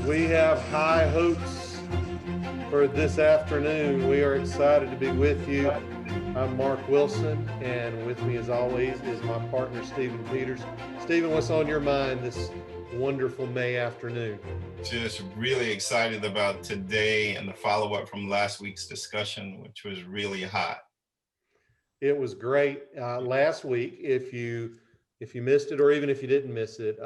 We have high hopes for this afternoon. We are excited to be with you. I'm Mark Wilson, and with me, as always, is my partner, Stephen Peters. Stephen, what's on your mind this wonderful May afternoon? Just really excited about today and the follow-up from last week's discussion, which was really hot. It was great. Last week, if you missed it, or even if you didn't miss it,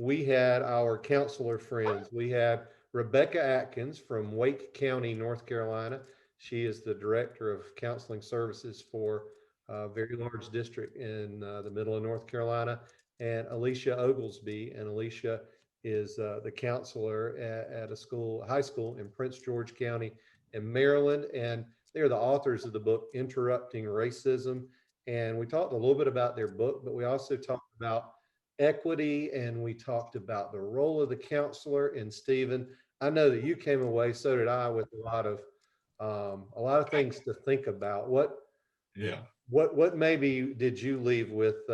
we had our counselor friends. We had Rebecca Atkins from Wake County, North Carolina. She is the director of counseling services for a very large district in the middle of North Carolina, and Alicia Oglesby. And Alicia is the counselor at a high school in Prince George County in Maryland. And they are the authors of the book, Interrupting Racism. And we talked a little bit about their book, but we also talked about equity, and we talked about the role of the counselor. And Stephen, I know that you came away, so did I, with a lot of things to think about. What maybe did you leave with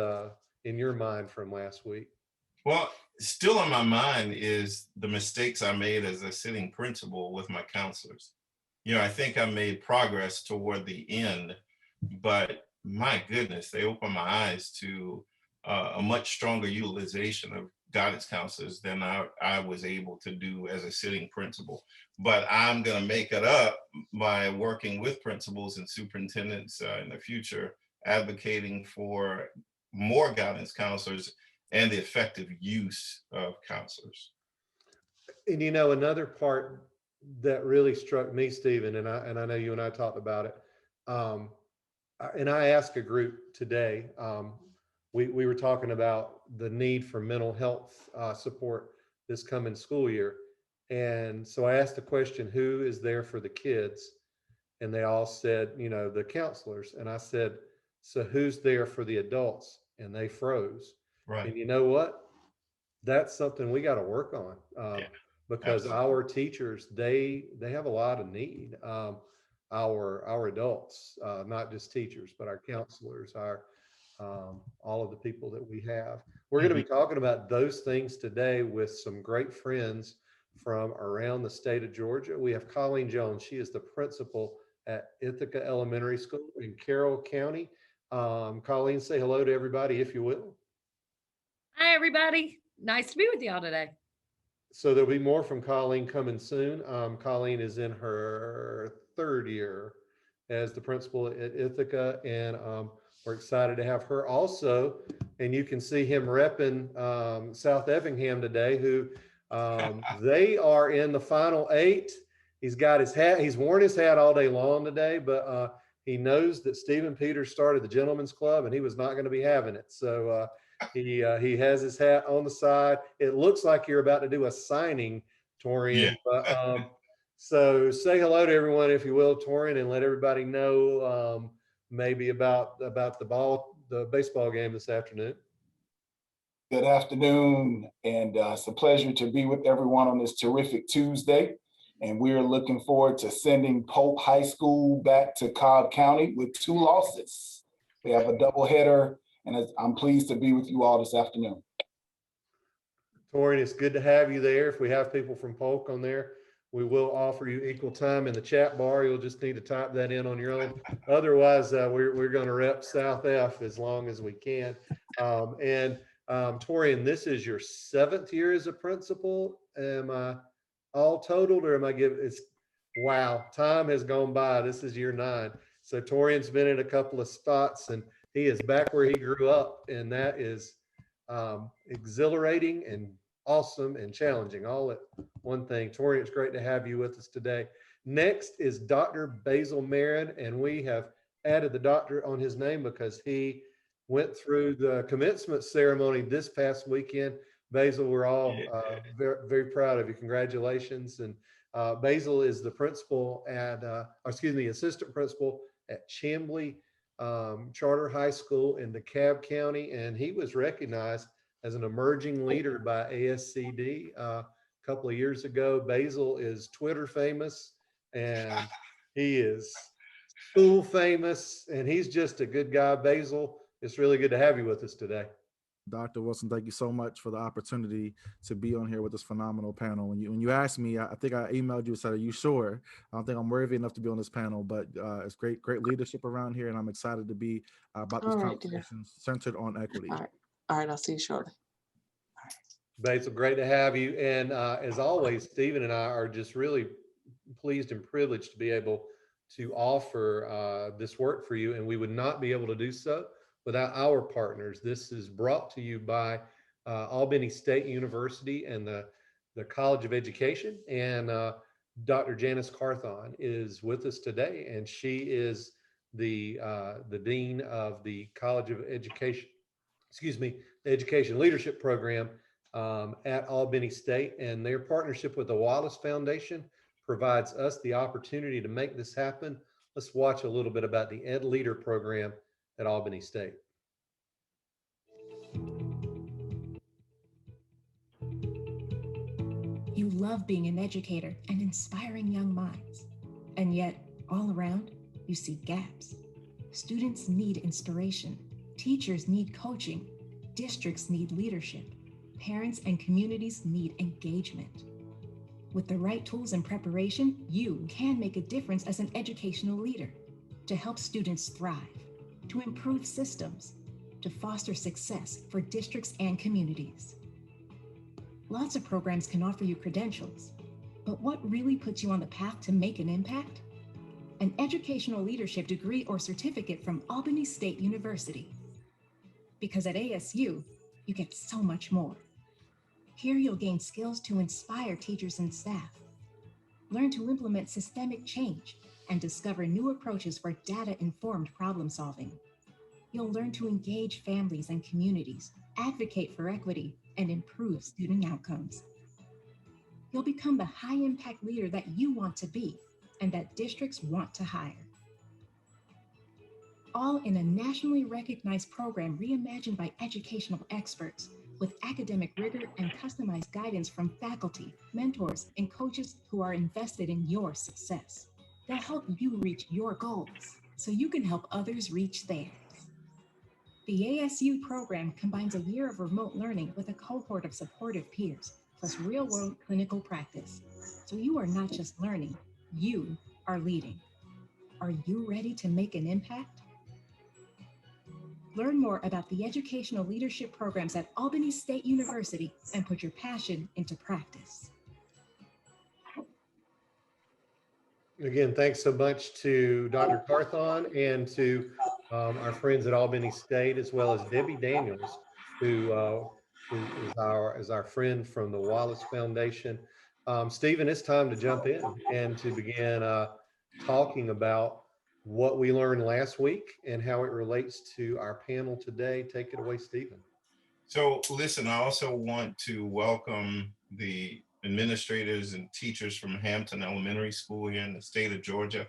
in your mind from last week? Well, still on my mind is the mistakes I made as a sitting principal with my counselors. I think I made progress toward the end, but my goodness, they opened my eyes to a much stronger utilization of guidance counselors than I was able to do as a sitting principal. But I'm going to make it up by working with principals and superintendents in the future, advocating for more guidance counselors and the effective use of counselors. And another part that really struck me, Stephen, and I know you and I talked about it, and I asked a group today. We were talking about the need for mental health support this coming school year. And so I asked the question, who is there for the kids? And they all said, the counselors. And I said, so who's there for the adults? And they froze. Right. And you know what? That's something we got to work on because absolutely. Our teachers, they have a lot of need. Our adults, not just teachers, but our counselors, all of the people that we have. We're going to be talking about those things today with some great friends from around the state of Georgia. We have Colleen Jones. She is the principal at Ithica Elementary School in Carroll County. Colleen, say hello to everybody, if you will. Hi, everybody. Nice to be with y'all today. So there'll be more from Colleen coming soon. Colleen is in her third year as the principal at Ithica, and we're excited to have her also. And you can see him repping South Effingham today, who they are in the final 8. He's got his hat. He's worn his hat all day long today, but he knows that Stephen Peters started the Gentlemen's Club, and he was not going to be having it. So he has his hat on the side. It looks like you're about to do a signing, Torian. Yeah. But, so say hello to everyone, if you will, Torian, and let everybody know maybe about the baseball game this afternoon. Good afternoon, and it's a pleasure to be with everyone on this terrific Tuesday. And we're looking forward to sending Polk High School back to Cobb County with 2 losses. We have a doubleheader, and I'm pleased to be with you all this afternoon. Torian, it's good to have you there. If we have people from Polk on there, we will offer you equal time in the chat bar. You'll just need to type that in on your own. Otherwise, we're going to rep South F as long as we can. Torian, this is your 7th year as a principal. Am I all totaled, or am I giving? Wow, time has gone by. This is year 9. So Torian's been in a couple of spots, and he is back where he grew up, and that is exhilarating and awesome and challenging all at one thing. Torian, it's great to have you with us today. Next is Dr. Basil Marin, and we have added the doctor on his name because he went through the commencement ceremony this past weekend. Basil, we're all very, very proud of you. Congratulations. And Basil is the principal assistant principal at Chamblee Charter High School in DeKalb County, and he was recognized as an emerging leader by ASCD a couple of years ago. Basil is Twitter famous, and he is school famous, and he's just a good guy. Basil, it's really good to have you with us today. Dr. Wilson, thank you so much for the opportunity to be on here with this phenomenal panel. When you asked me, I think I emailed you and said, "Are you sure?" I don't think I'm worthy enough to be on this panel, but it's great leadership around here, and I'm excited to be about this All right, dear. conversation centered on equity. All right. All right. I'll see you shortly. Basil, great to have you. And as always, Stephen and I are just really pleased and privileged to be able to offer this work for you. And we would not be able to do so without our partners. This is brought to you by Albany State University and the College of Education. And Dr. Janice Carthon is with us today, and she is the Dean of the College of Education, the Education Leadership Program at Albany State, and their partnership with the Wallace Foundation provides us the opportunity to make this happen. Let's watch a little bit about the Ed Leader program at Albany State. You love being an educator and inspiring young minds. And yet, all around, you see gaps. Students need inspiration. Teachers need coaching. Districts need leadership. Parents and communities need engagement. With the right tools and preparation, you can make a difference as an educational leader to help students thrive, to improve systems, to foster success for districts and communities. Lots of programs can offer you credentials, but what really puts you on the path to make an impact? An educational leadership degree or certificate from Albany State University. Because at ASU, you get so much more. Here you'll gain skills to inspire teachers and staff, learn to implement systemic change, and discover new approaches for data-informed problem solving. You'll learn to engage families and communities, advocate for equity, and improve student outcomes. You'll become the high-impact leader that you want to be and that districts want to hire. All in a nationally recognized program reimagined by educational experts with academic rigor and customized guidance from faculty, mentors, and coaches who are invested in your success. They'll help you reach your goals so you can help others reach theirs. The ASU program combines a year of remote learning with a cohort of supportive peers, plus real-world clinical practice. So you are not just learning, you are leading. Are you ready to make an impact? Learn more about the educational leadership programs at Albany State University and put your passion into practice. Again, thanks so much to Dr. Carthon and to our friends at Albany State, as well as Debbie Daniels, who is our friend from the Wallace Foundation. Stephen, it's time to jump in and to begin talking about what we learned last week and how it relates to our panel today. Take it away, Stephen. So listen, I also want to welcome the administrators and teachers from Hampton Elementary School here in the state of Georgia.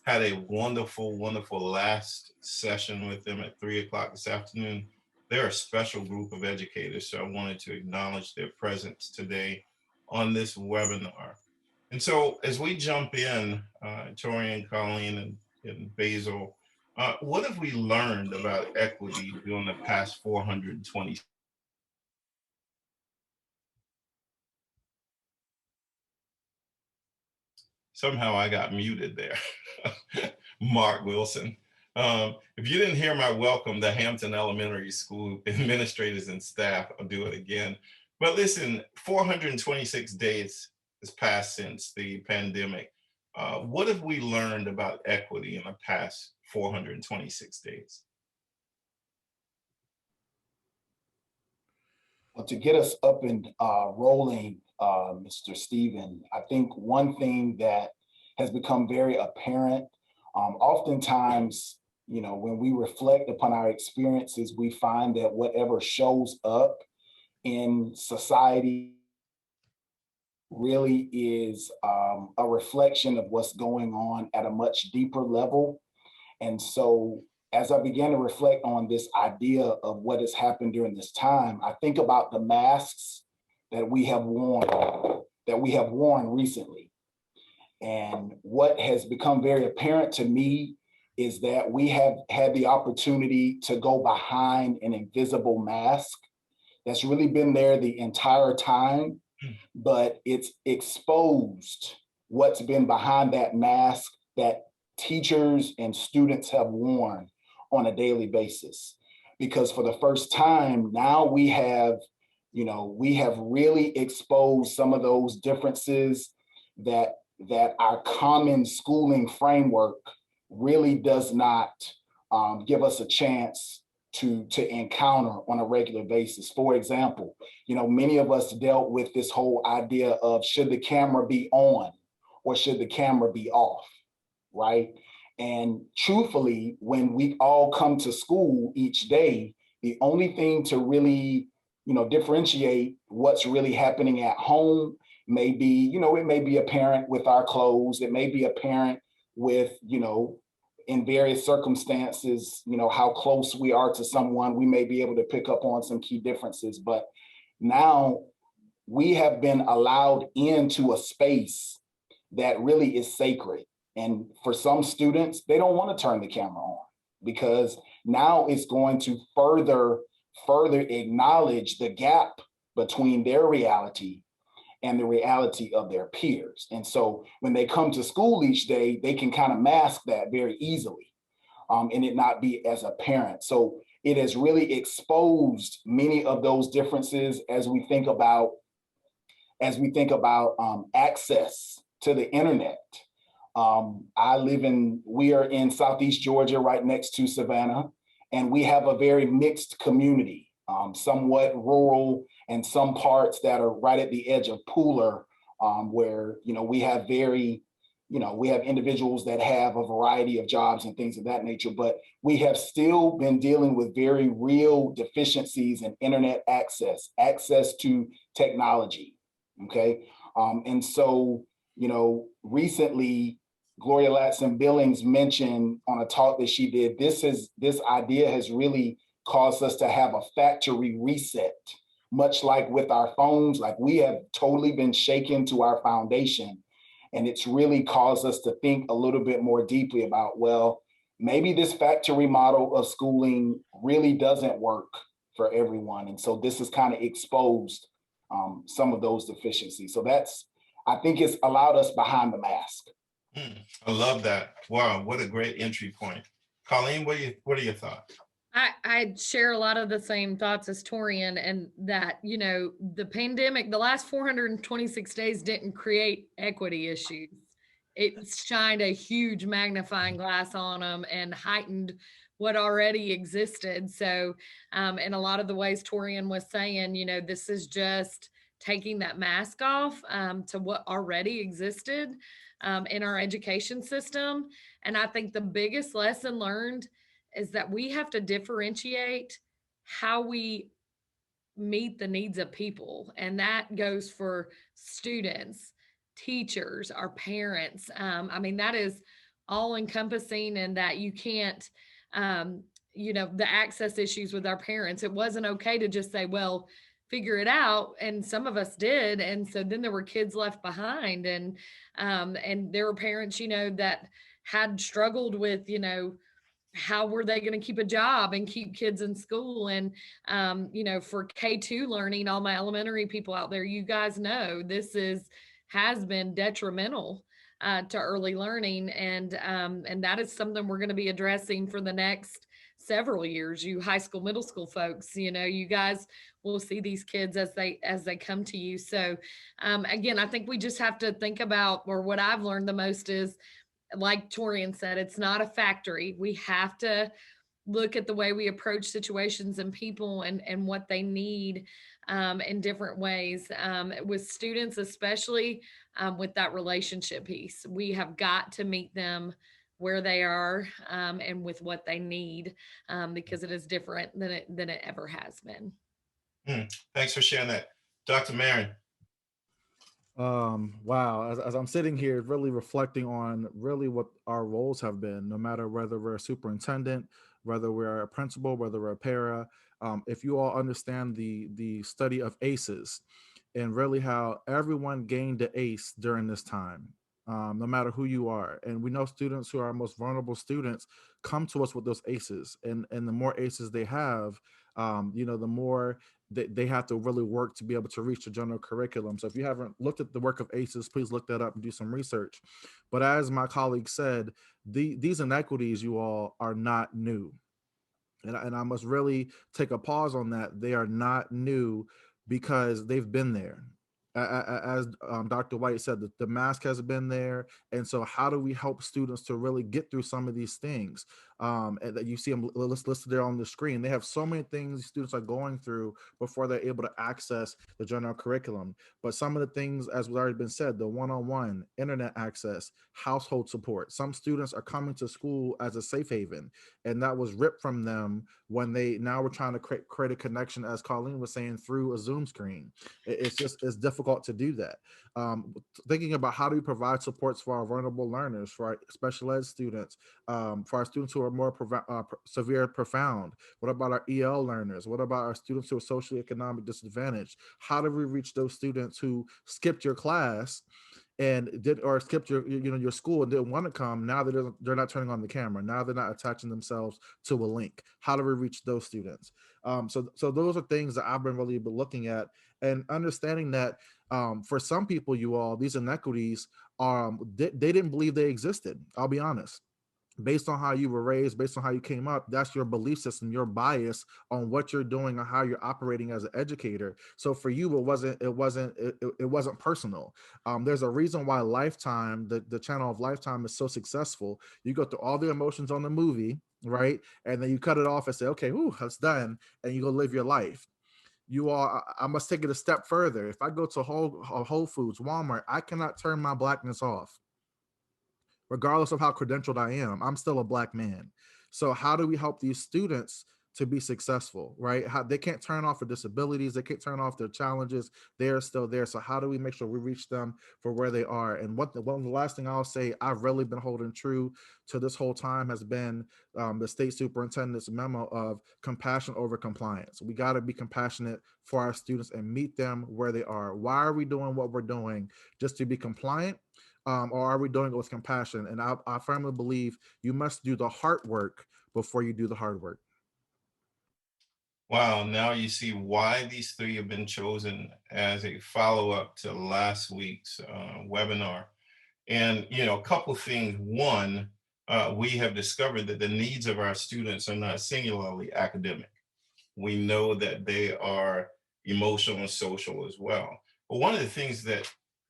Had a wonderful, wonderful last session with them at 3 o'clock this afternoon. They're a special group of educators, so I wanted to acknowledge their presence today on this webinar. And so as we jump in, Torian, Colleen, and Basil, what have we learned about equity during the past 420? Somehow I got muted there. Mark Wilson. If you didn't hear my welcome to Hampton Elementary School administrators and staff, I'll do it again. But listen, 426 days has passed since the pandemic. What have we learned about equity in the past 426 days? Well, to get us up and rolling, Mr. Stephen, I think one thing that has become very apparent, oftentimes, you know, when we reflect upon our experiences, we find that whatever shows up in society really is a reflection of what's going on at a much deeper level. And so as I began to reflect on this idea of what has happened during this time, I think about the masks that we have worn recently. And what has become very apparent to me is that we have had the opportunity to go behind an invisible mask that's really been there the entire time, but it's exposed what's been behind that mask that teachers and students have worn on a daily basis. Because for the first time, now we have really exposed some of those differences that our common schooling framework really does not give us a chance to encounter on a regular basis. For example, many of us dealt with this whole idea of should the camera be on or should the camera be off, right? And truthfully, when we all come to school each day, the only thing to really, differentiate what's really happening at home may be, it may be apparent with our clothes. It may be apparent with, in various circumstances, how close we are to someone. We may be able to pick up on some key differences. But now we have been allowed into a space that really is sacred. And for some students, they don't want to turn the camera on because now it's going to further acknowledge the gap between their reality and the reality of their peers. And so when they come to school each day, they can kind of mask that very easily and it not be as apparent. So it has really exposed many of those differences as we think about access to the internet. We are in Southeast Georgia, right next to Savannah, and we have a very mixed community, somewhat rural and some parts that are right at the edge of Pooler, where, we have individuals that have a variety of jobs and things of that nature, but we have still been dealing with very real deficiencies in internet access to technology, okay? And so, recently, Gloria Latson-Billings mentioned on a talk that she did, this idea has really caused us to have a factory reset, much like with our phones. Like, we have totally been shaken to our foundation. And it's really caused us to think a little bit more deeply about, well, maybe this factory model of schooling really doesn't work for everyone. And so this has kind of exposed some of those deficiencies. So I think it's allowed us behind the mask. I love that. Wow, what a great entry point. Colleen, what are your thoughts? I share a lot of the same thoughts as Torian, and that, the pandemic, the last 426 days didn't create equity issues. It shined a huge magnifying glass on them and heightened what already existed. So, in a lot of the ways Torian was saying, this is just taking that mask off to what already existed in our education system. And I think the biggest lesson learned is that we have to differentiate how we meet the needs of people. And that goes for students, teachers, our parents. That is all encompassing, and that you can't, the access issues with our parents. It wasn't okay to just say, well, figure it out. And some of us did. And so then there were kids left behind, and there were parents, that had struggled with, how were they going to keep a job and keep kids in school? And, for K2 learning, all my elementary people out there, you guys know this has been detrimental to early learning. And that is something we're going to be addressing for the next several years. You high school, middle school folks, you guys will see these kids as they come to you. So again, I think we just have to think about, or what I've learned the most is, like Torian said, it's not a factory. We have to look at the way we approach situations and people and what they need in different ways. With students, especially with that relationship piece, we have got to meet them where they are and with what they need, because it is different than it ever has been. Thanks for sharing that. Dr. Marin. Wow, as I'm sitting here really reflecting on really what our roles have been, no matter whether we're a superintendent, whether we're a principal, whether we're a para, if you all understand the study of ACEs and really how everyone gained the ACE during this time, no matter who you are. And we know students who are our most vulnerable students come to us with those ACEs, and the more ACEs they have, the more they have to really work to be able to reach the general curriculum. So if you haven't looked at the work of ACEs, please look that up and do some research. But as my colleague said, these inequities, you all, are not new. And I must really take a pause on that. They are not new because they've been there. As Dr. White said, the mask has been there. And so how do we help students to really get through some of these things? And that you see them listed there on the screen. They have so many things students are going through before they're able to access the general curriculum. But some of the things, as was already been said, the one-on-one, internet access, household support. Some students are coming to school as a safe haven, and that was ripped from them when they now were trying to create a connection, as Colleen was saying, through a Zoom screen. It's difficult to do that. Thinking about how do we provide supports for our vulnerable learners, for our special ed students, for our students who are more severe, profound. What about our EL learners? What about our students who are socially economic disadvantaged? How do we reach those students who skipped your class and skipped your school and didn't want to come? Now that they're not turning on the camera, now they're not attaching themselves to a link. How do we reach those students? So those are things that I've been really looking at and understanding that for some people, you all, these inequities they didn't believe they existed. I'll be honest. Based on how you were raised, based on how you came up, that's your belief system, your bias on what you're doing or how you're operating as an educator. So for you, it wasn't personal. There's a reason why Lifetime, the channel of Lifetime, is so successful. You go through all the emotions on the movie, right? And then you cut it off and say, okay, that's done. And you go live your life. I must take it a step further. If I go to Whole Foods, Walmart, I cannot turn my blackness off. Regardless of how credentialed I am, I'm still a Black man. So how do we help these students to be successful, right? They can't turn off their disabilities. They can't turn off their challenges. They're still there. So how do we make sure we reach them for where they are? And the last thing I'll say, I've really been holding true to this whole time has been the state superintendent's memo of compassion over compliance. We got to be compassionate for our students and meet them where they are. Why are we doing what we're doing? Just to be compliant? Or are we doing it with compassion? And I firmly believe you must do the hard work before you do the hard work. Wow, now you see why these three have been chosen as a follow-up to last week's webinar. And, a couple things. One, we have discovered that the needs of our students are not singularly academic. We know that they are emotional and social as well. But one of the things that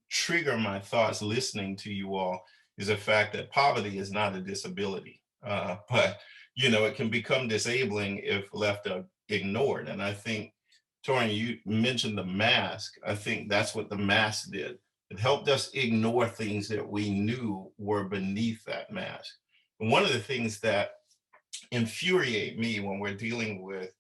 trigger my thoughts listening to you all is the fact that poverty is not a disability, but it can become disabling if left ignored. And I think, Torian, you mentioned the mask. I think that's what the mask did. It helped us ignore things that we knew were beneath that mask. And one of the things that infuriate me when we're dealing with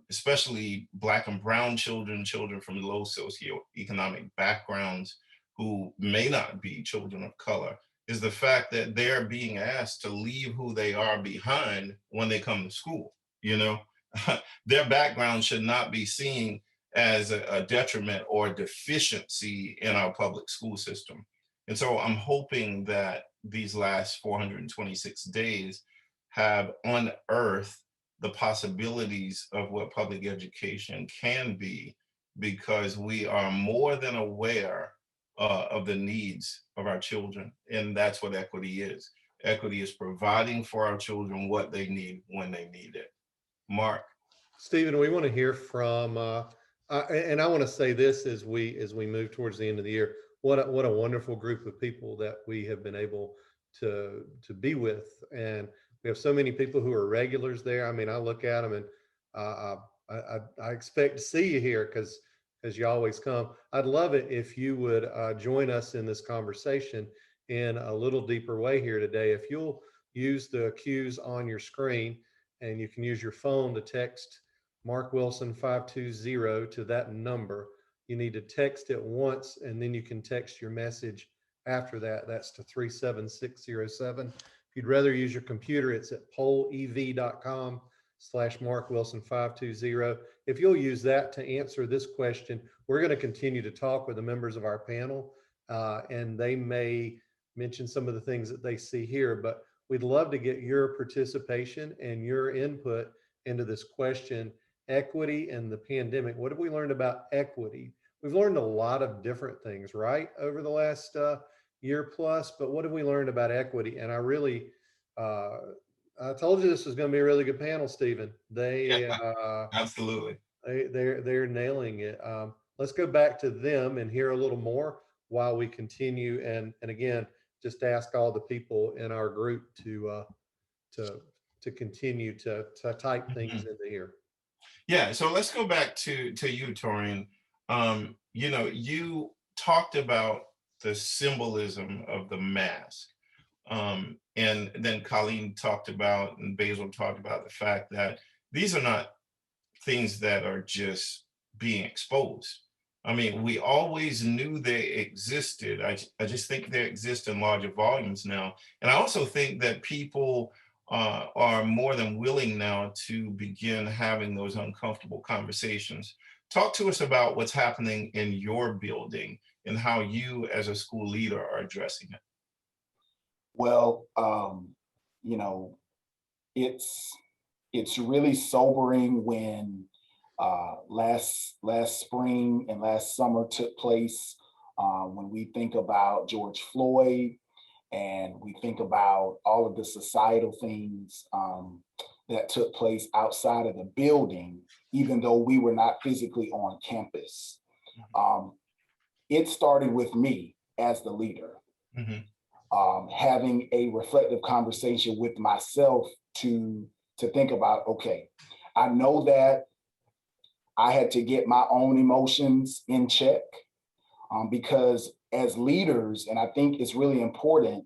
especially Black and brown children from low socioeconomic backgrounds who may not be children of color, is the fact that they're being asked to leave who they are behind when they come to school. Their background should not be seen as a detriment or deficiency in our public school system. And so I'm hoping that these last 426 days have unearthed the possibilities of what public education can be, because we are more than aware of the needs of our children. And that's what equity is. Equity is providing for our children what they need when they need it. Mark. Stephen, we want to hear from, and I want to say this as we move towards the end of the year. What a wonderful group of people that we have been able to be with, and we have so many people who are regulars there. I mean, I look at them and I expect to see you here because you always come. I'd love it if you would join us in this conversation in a little deeper way here today. If you'll use the cues on your screen, and you can use your phone to text Mark Wilson 520 to that number. You need to text it once, and then you can text your message after that. That's to 37607. If you'd rather use your computer, it's at pollev.com/Mark Wilson 520. If you'll use that to answer this question, we're going to continue to talk with the members of our panel, and they may mention some of the things that they see here, but we'd love to get your participation and your input into this question equity and the pandemic. What have we learned about equity? We've learned a lot of different things, right, over the last year plus, but what have we learned about equity? And uh, I told you this was going to be a really good panel, Stephen. Absolutely. They're nailing it. Let's go back to them and hear a little more while we continue. And again, just ask all the people in our group to continue to type things into here. Yeah, so let's go back to you, Torian. You talked about the symbolism of the mask. And then Colleen talked about, and Basil talked about the fact that these are not things that are just being exposed. I mean, we always knew they existed. I just think they exist in larger volumes now. And I also think that people are more than willing now to begin having those uncomfortable conversations. Talk to us about what's happening in your building and how you as a school leader are addressing it. Well, it's really sobering when last spring and last summer took place, when we think about George Floyd and we think about all of the societal things that took place outside of the building, even though we were not physically on campus. It started with me as the leader. Mm-hmm. Having a reflective conversation with myself to think about, okay, I know that I had to get my own emotions in check, because as leaders, and I think it's really important,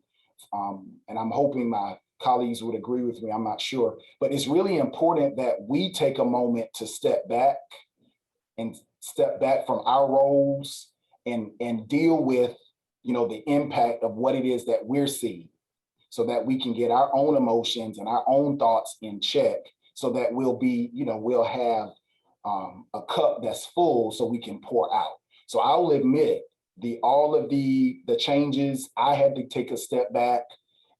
and I'm hoping my colleagues would agree with me, I'm not sure, but it's really important that we take a moment to step back from our roles and deal with the impact of what it is that we're seeing, so that we can get our own emotions and our own thoughts in check, so that we'll have a cup that's full so we can pour out. So I'll admit all of the changes, I had to take a step back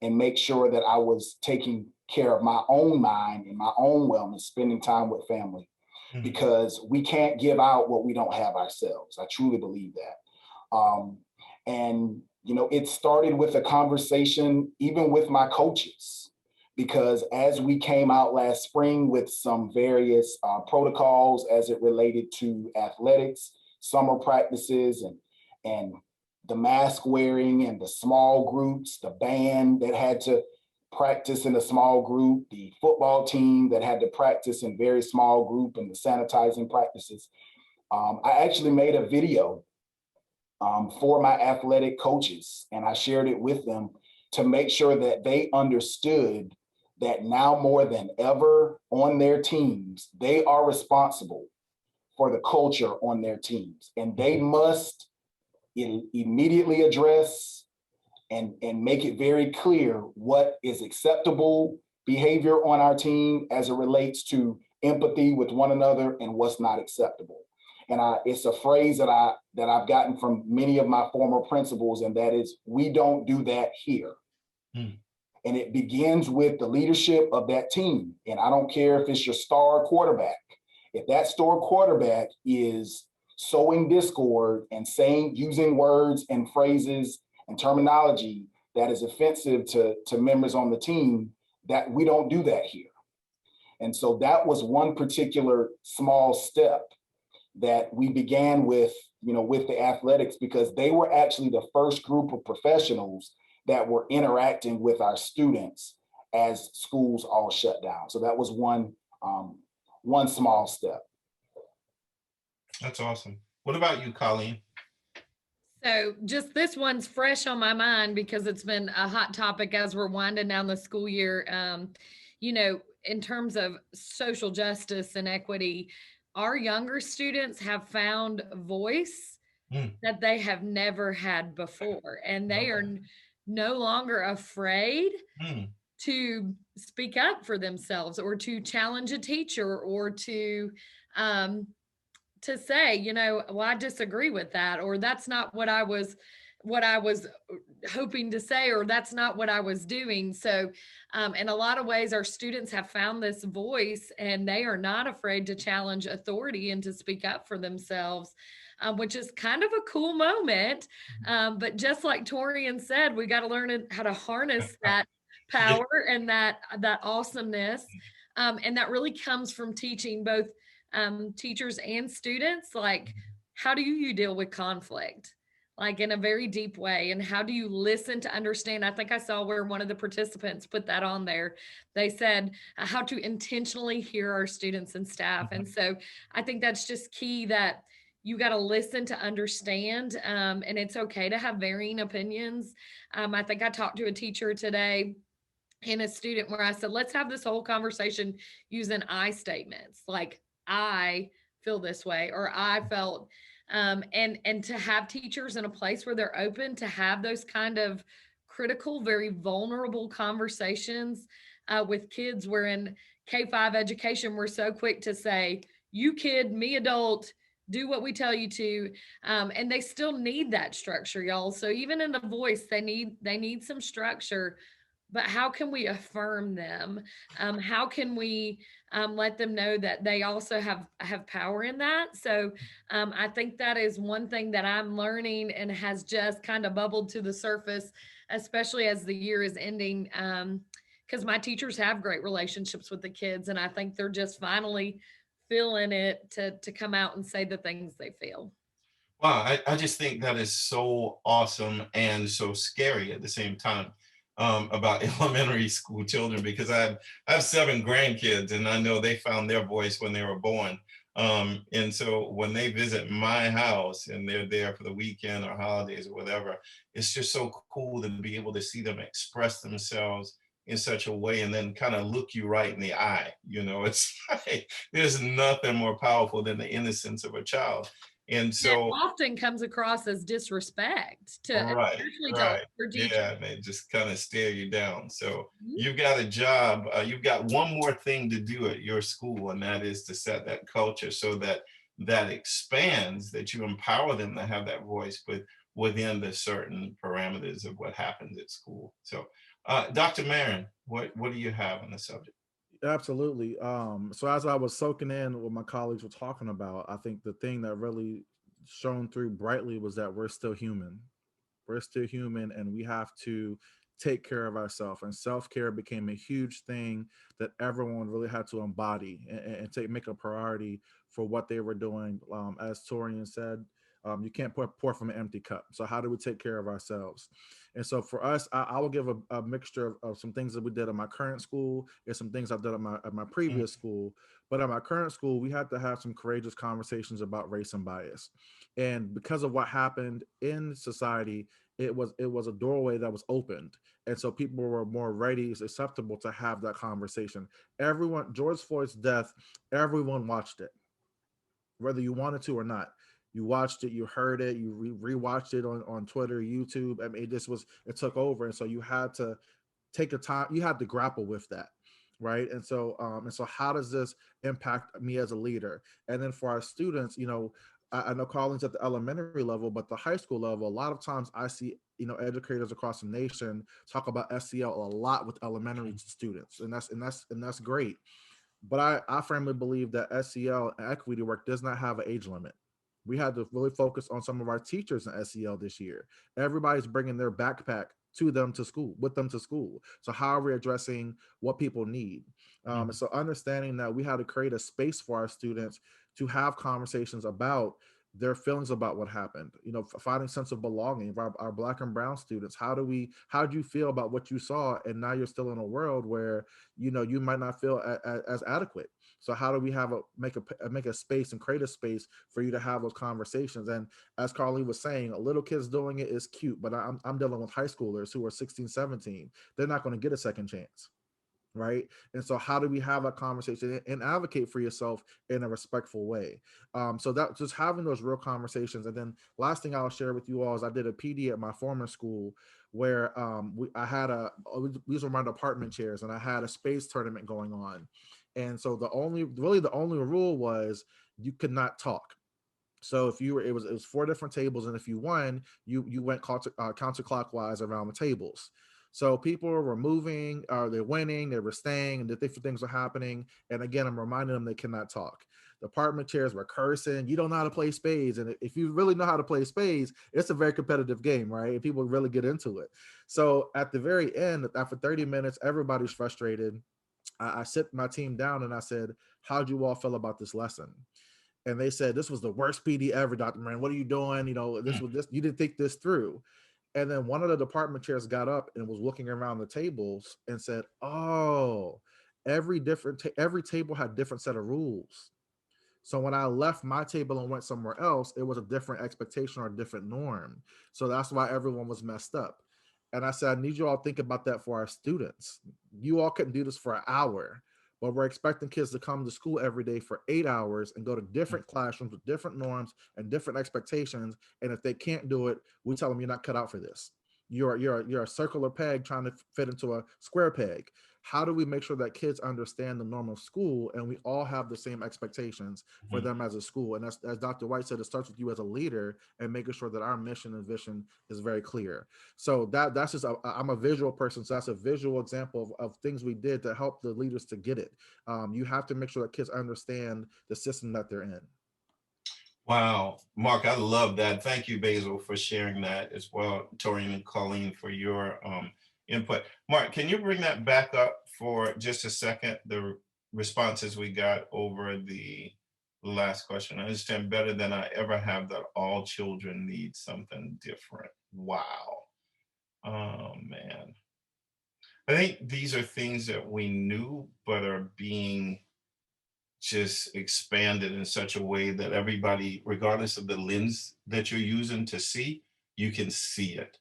and make sure that I was taking care of my own mind and my own wellness, spending time with family, because we can't give out what we don't have ourselves. I truly believe that. And it started with a conversation even with my coaches, because as we came out last spring with some various protocols as it related to athletics, summer practices, and the mask wearing and the small groups, the band that had to practice in a small group, the football team that had to practice in very small group, and the sanitizing practices. I actually made a video for my athletic coaches, and I shared it with them to make sure that they understood that now more than ever on their teams, they are responsible for the culture on their teams, and they must immediately address and make it very clear what is acceptable behavior on our team as it relates to empathy with one another and what's not acceptable. And it's a phrase that I've gotten from many of my former principals, and that is, we don't do that here. And it begins with the leadership of that team. And I don't care if it's your star quarterback. If that star quarterback is sowing discord and using words and phrases and terminology that is offensive to members on the team, that we don't do that here. And so that was one particular small step that we began with, with the athletics, because they were actually the first group of professionals that were interacting with our students as schools all shut down. So that was one small step. That's awesome. What about you, Colleen? So just this one's fresh on my mind because it's been a hot topic as we're winding down the school year. In terms of social justice and equity, our younger students have found voice that they have never had before, and they are no longer afraid to speak up for themselves or to challenge a teacher or to say, well, I disagree with that, or that's not what I was what I was hoping to say, or that's not what I was doing. So, in a lot of ways, our students have found this voice and they are not afraid to challenge authority and to speak up for themselves, which is kind of a cool moment. But just like Torian said, we got to learn how to harness that Yeah. power and that awesomeness. And that really comes from teaching both teachers and students, like, how do you deal with conflict? Like in a very deep way, and how do you listen to understand? I think I saw where one of the participants put that on there. They said how to intentionally hear our students and staff. And so I think that's just key, that you got to listen to understand, and it's okay to have varying opinions. I think I talked to a teacher today and a student where I said, let's have this whole conversation using I statements, like, I feel this way, or I felt, and to have teachers in a place where they're open to have those kind of critical, very vulnerable conversations with kids. Where in K-5 education, we're so quick to say, you kid, me adult, do what we tell you to. And they still need that structure, y'all. So even in the voice, they need some structure. But how can we affirm them? How can we let them know that they also have power in that? So I think that is one thing that I'm learning and has just kind of bubbled to the surface, especially as the year is ending. Because my teachers have great relationships with the kids, and I think they're just finally feeling it to come out and say the things they feel. Wow, I just think that is so awesome and so scary at the same time, about elementary school children, because I have 7 grandkids and I know they found their voice when they were born. And so when they visit my house and they're there for the weekend or holidays or whatever, it's just so cool to be able to see them express themselves in such a way and then kind of look you right in the eye. You know, it's like there's nothing more powerful than the innocence of a child. And It so, often comes across as disrespect to, right, especially to right. older teachers. Yeah, and they just kind of stare you down. So Mhm. you've got a job, you've got one more thing to do at your school, and that is to set that culture so that that expands, that you empower them to have that voice, but within the certain parameters of what happens at school. So, Dr. Marin, what do you have on the subject? Absolutely. So as I was soaking in what my colleagues were talking about, I think the thing that really shone through brightly was that we're still human. We're still human, and we have to take care of ourselves. And self-care became a huge thing that everyone really had to embody and take make a priority for what they were doing. As Torian said, you can't pour from an empty cup. So how do we take care of ourselves? And so for us, I will give a mixture of some things that we did at my current school and some things I've done at my previous school. But at my current school, we had to have some courageous conversations about race and bias. And because of what happened in society, it was a doorway that was opened, and so people were more ready, acceptable to have that conversation. Everyone, George Floyd's death, everyone watched it, whether you wanted to or not. You watched it, you heard it, you rewatched it on Twitter, YouTube. I mean, it took over, and so you had to take a time, you had to grapple with that, right? And so how does this impact me as a leader? And then for our students, I know Colleen's at the elementary level, but the high school level, a lot of times I see, educators across the nation talk about SEL a lot with elementary students, and that's great. But I firmly believe that SEL and equity work does not have an age limit. We had to really focus on some of our teachers in SEL this year. Everybody's bringing their backpack to school, with them to school. So how are we addressing what people need? And so understanding that we had to create a space for our students to have conversations about their feelings about what happened, finding sense of belonging. Our Black and brown students, how do you feel about what you saw? And now you're still in a world where you might not feel as adequate. So how do we make a space and create a space for you to have those conversations? And as Carly was saying, little kids doing it is cute, but I'm dealing with high schoolers who are 16, 17. They're not going to get a second chance, right? And so how do we have a conversation and advocate for yourself in a respectful way? So that just having those real conversations. And then last thing I'll share with you all is I did a PD at my former school where these were my department chairs, and I had a space tournament going on. And so the only rule was you could not talk. So if you were, it was 4 different tables, and if you won, you went counterclockwise around the tables. So people were moving, they're winning, they were staying, and the different things were happening. And again, I'm reminding them they cannot talk. The department chairs were cursing, "You don't know how to play spades." And if you really know how to play spades, it's a very competitive game, right? And people really get into it. So at the very end, after 30 minutes, everybody's frustrated. I sit my team down and I said, "How'd you all feel about this lesson?" And they said, "This was the worst PD ever, Dr. Marin. What are you doing? You know, you didn't think this through." And then one of the department chairs got up and was looking around the tables and said, "Oh, every table had different set of rules. So when I left my table and went somewhere else, it was a different expectation or a different norm. So that's why everyone was messed up." And I said, "I need you all to think about that for our students. You all couldn't do this for an hour, but we're expecting kids to come to school every day for 8 hours and go to different classrooms with different norms and different expectations. And if they can't do it, we tell them you're not cut out for this. You're a circular peg trying to fit into a square peg. How do we make sure that kids understand the norm of school and we all have the same expectations for them as a school?" And as Dr. White said, it starts with you as a leader and making sure that our mission and vision is very clear. So that's just, I'm a visual person. So that's a visual example of things we did to help the leaders to get it. You have to make sure that kids understand the system that they're in. Wow, Mark, I love that. Thank you, Basil, for sharing that as well. Torian and Colleen for your input. Mark, can you bring that back up for just a second? The responses we got over the last question. I understand better than I ever have that all children need something different. Wow. Oh, man. I think these are things that we knew, but are being just expanded in such a way that everybody, regardless of the lens that you're using to see, you can see it,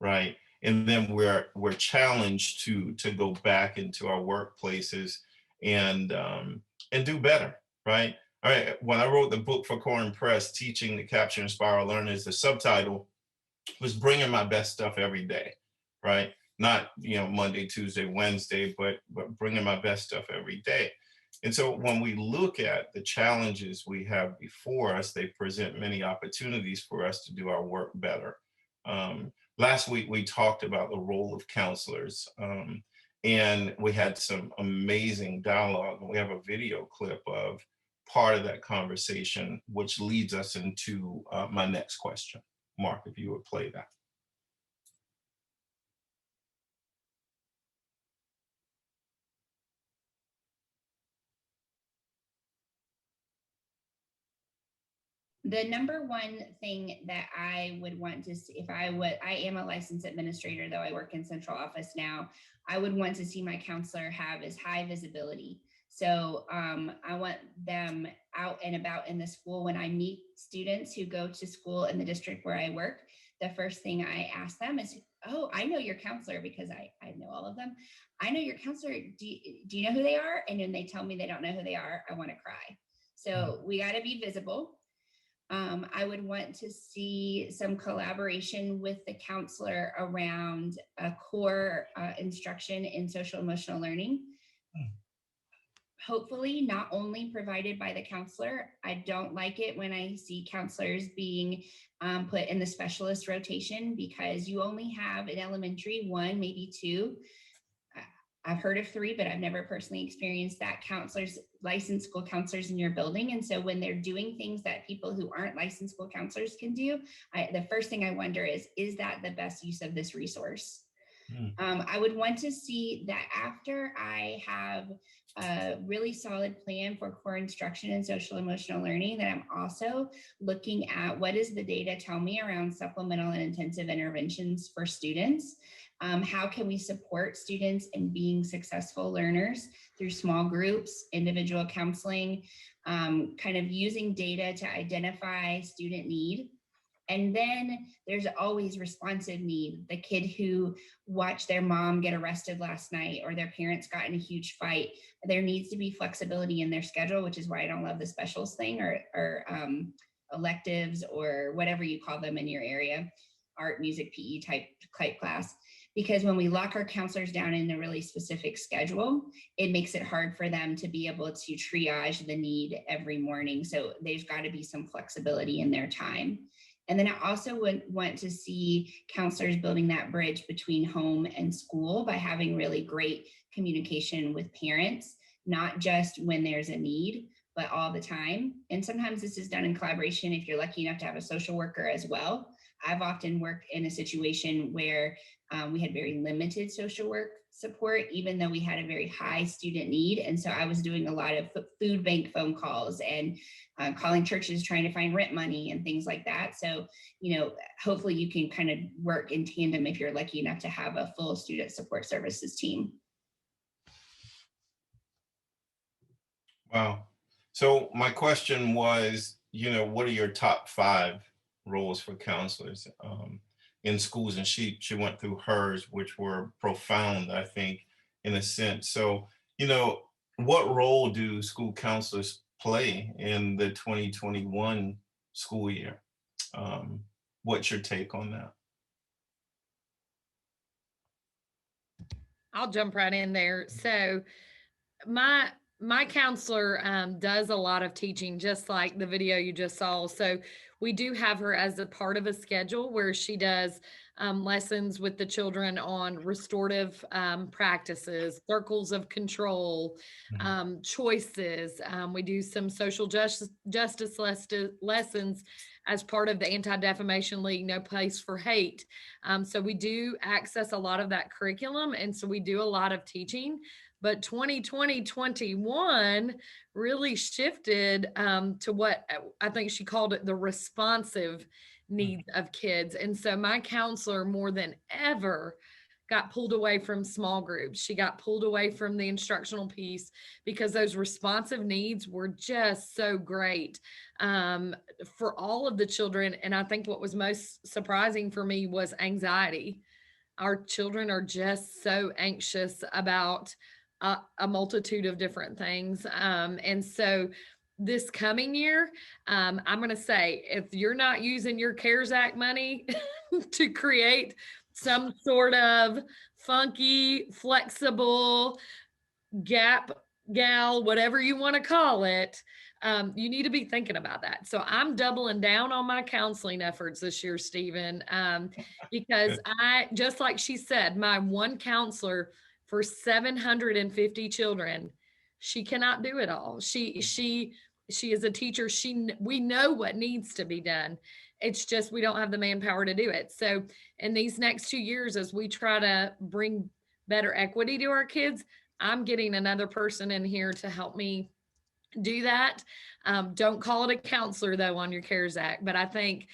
right? And then we're challenged to go back into our workplaces and do better, right? All right. When I wrote the book for Corin Press, Teaching to Capture and Inspire Learners, the subtitle was bringing my best stuff every day, right? Not Monday, Tuesday, Wednesday, but bringing my best stuff every day. And so when we look at the challenges we have before us, they present many opportunities for us to do our work better. Last week, we talked about the role of counselors, and we had some amazing dialogue. We have a video clip of part of that conversation, which leads us into my next question. Mark, if you would play that. The number one thing that I would want to see, I am a licensed administrator, though I work in central office now, I would want to see my counselor have is high visibility. So I want them out and about in the school. When I meet students who go to school in the district where I work, the first thing I ask them is, "Oh, I know your counselor," because I know all of them. "I know your counselor. Do you know who they are?" And when they tell me they don't know who they are, I want to cry. So we got to be visible. I would want to see some collaboration with the counselor around a core instruction in social emotional learning. Hopefully not only provided by the counselor. I don't like it when I see counselors being put in the specialist rotation, because you only have in elementary 1, maybe 2. I've heard of 3, but I've never personally experienced that counselors, licensed school counselors in your building. And so when they're doing things that people who aren't licensed school counselors can do, the first thing I wonder is that the best use of this resource? I would want to see that after I have a really solid plan for core instruction and social emotional learning, that I'm also looking at what does the data tell me around supplemental and intensive interventions for students. How can we support students in being successful learners through small groups, individual counseling, kind of using data to identify student need. And then there's always responsive need. The kid who watched their mom get arrested last night, or their parents got in a huge fight. There needs to be flexibility in their schedule, which is why I don't love the specials thing, or electives, or whatever you call them in your area, art, music, PE type class. because when we lock our counselors down in a really specific schedule, it makes it hard for them to be able to triage the need every morning. So there's got to be some flexibility in their time. And then I also would want to see counselors building that bridge between home and school by having really great communication with parents, not just when there's a need, but all the time. And sometimes this is done in collaboration if you're lucky enough to have a social worker as well. I've often worked in a situation where we had very limited social work support, even though we had a very high student need. And so I was doing a lot of food bank phone calls and calling churches trying to find rent money and things like that. So, you know, hopefully you can kind of work in tandem if you're lucky enough to have a full student support services team. Wow. So my question was, you know, what are your top 5 roles for counselors in schools? And she went through hers, which were profound, I think, in a sense. So, you know, what role do school counselors play in the 2021 school year? What's your take on that? I'll jump right in there. So my counselor does a lot of teaching, just like the video you just saw. So we do have her as a part of a schedule where she does lessons with the children on restorative practices, circles of control, choices. We do some social justice lessons as part of the Anti-Defamation League, No Place for Hate. So we do access a lot of that curriculum. And so we do a lot of teaching. But 2020-21 really shifted to what I think she called it the responsive needs of kids. And so my counselor more than ever got pulled away from small groups. She got pulled away from the instructional piece because those responsive needs were just so great for all of the children. And I think what was most surprising for me was anxiety. Our children are just so anxious about a multitude of different things. And so this coming year, I'm going to say, if you're not using your CARES Act money to create some sort of funky, flexible gap gal, whatever you want to call it, you need to be thinking about that. So I'm doubling down on my counseling efforts this year, Stephen, because I, just like she said, my one counselor for 750 children, she cannot do it all. She is a teacher. We know what needs to be done. It's just we don't have the manpower to do it. So in these next 2 years, as we try to bring better equity to our kids, I'm getting another person in here to help me do that. Don't call it a counselor though on your CARES Act, but I think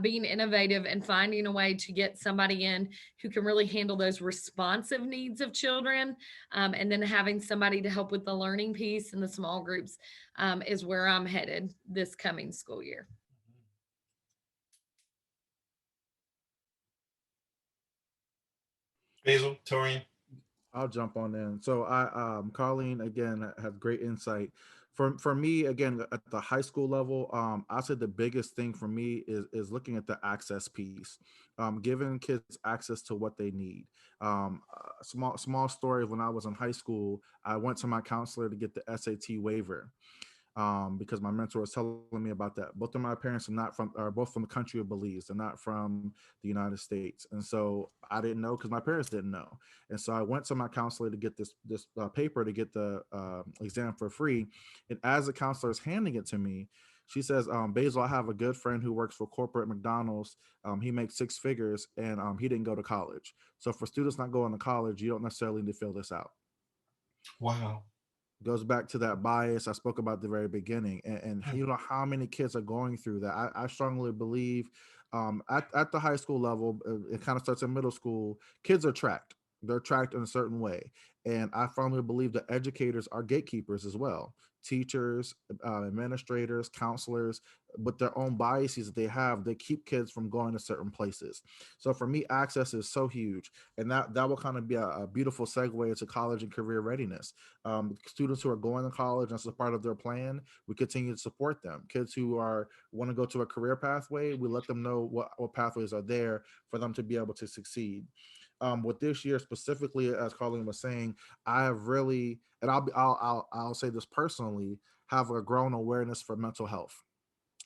being innovative and finding a way to get somebody in who can really handle those responsive needs of children, and then having somebody to help with the learning piece and the small groups is where I'm headed this coming school year. Basil, Torian? I'll jump on in. So Colleen again have great insight. For me, again, at the high school level, I said the biggest thing for me is looking at the access piece, giving kids access to what they need. Small story. When I was in high school, I went to my counselor to get the SAT waiver. Because my mentor was telling me about that. Both of my parents are both from the country of Belize. They're not from the United States. And so I didn't know because my parents didn't know. And so I went to my counselor to get this paper to get the exam for free. And as the counselor is handing it to me, she says, Basil, I have a good friend who works for corporate McDonald's. He makes 6 figures and he didn't go to college. So for students not going to college, you don't necessarily need to fill this out. Wow. Goes back to that bias I spoke about at the very beginning, and you know how many kids are going through that. I strongly believe at the high school level, it kind of starts in middle school. Kids are tracked. They're tracked in a certain way, and I firmly believe that educators are gatekeepers as well. Teachers, administrators, counselors, with their own biases that they keep kids from going to certain places. So for me, access is so huge, and that will kind of be a beautiful segue into college and career readiness. Students who are going to college, as a part of their plan, we continue to support them. Kids who want to go to a career pathway, we let them know what pathways are there for them to be able to succeed. With this year specifically, as Colleen was saying, I have really, and I'll say this personally, have a grown awareness for mental health,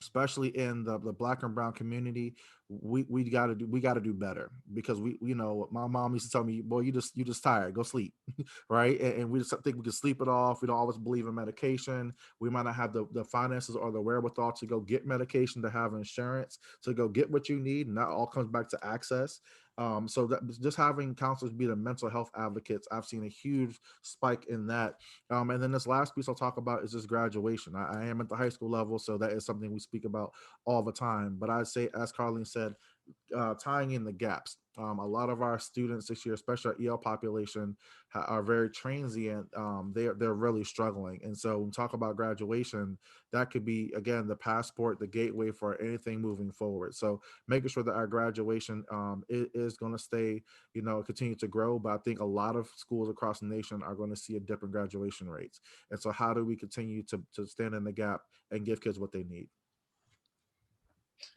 especially in the Black and brown community. We got to do better, because my mom used to tell me, boy, you just tired, go sleep. Right. And we just think we can sleep it off. We don't always believe in medication. We might not have the finances or the wherewithal to go get medication, to have insurance, to go get what you need. And that all comes back to access. So that just having counselors be the mental health advocates, I've seen a huge spike in that. And then this last piece I'll talk about is just graduation. I am at the high school level, so that is something we speak about all the time. But I'd say, as Colleen said, tying in the gaps. A lot of our students this year, especially our EL population, are very transient. They're really struggling. And so when we talk about graduation, that could be, again, the passport, the gateway for anything moving forward. So making sure that our graduation is going to stay, continue to grow. But I think a lot of schools across the nation are going to see a dip in graduation rates. And so how do we continue to stand in the gap and give kids what they need?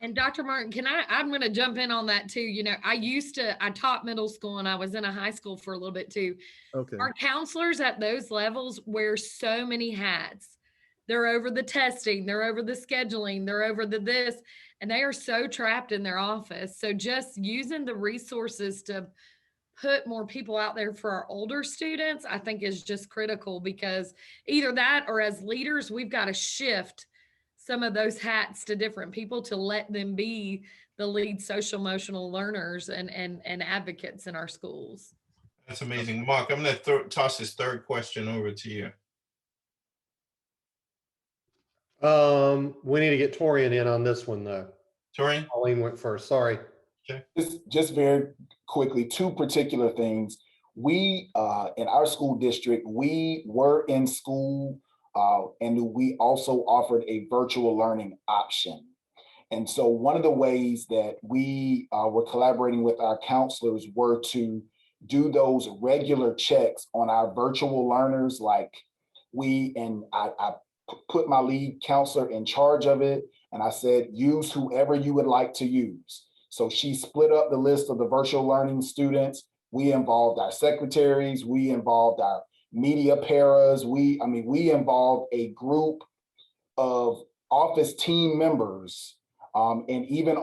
And Dr. Martin, I'm going to jump in on that too. I taught middle school and I was in a high school for a little bit too. Okay. Our counselors at those levels wear so many hats. They're over the testing, they're over the scheduling, they're over the this, and they are so trapped in their office. So just using the resources to put more people out there for our older students, I think is just critical, because either that, or as leaders, we've got to shift some of those hats to different people to let them be the lead social emotional learners and advocates in our schools. That's amazing. Mark, I'm going to toss this third question over to you. We need to get Torian in on this one though. Torian? Colleen went first, sorry. Okay. Just very quickly, two particular things. We, in our school district, we were in school and we also offered a virtual learning option. And so one of the ways that we were collaborating with our counselors were to do those regular checks on our virtual learners. Like I put my lead counselor in charge of it. And I said, use whoever you would like to use. So she split up the list of the virtual learning students. We involved our secretaries, we involved our media paras. We involved a group of office team members. And even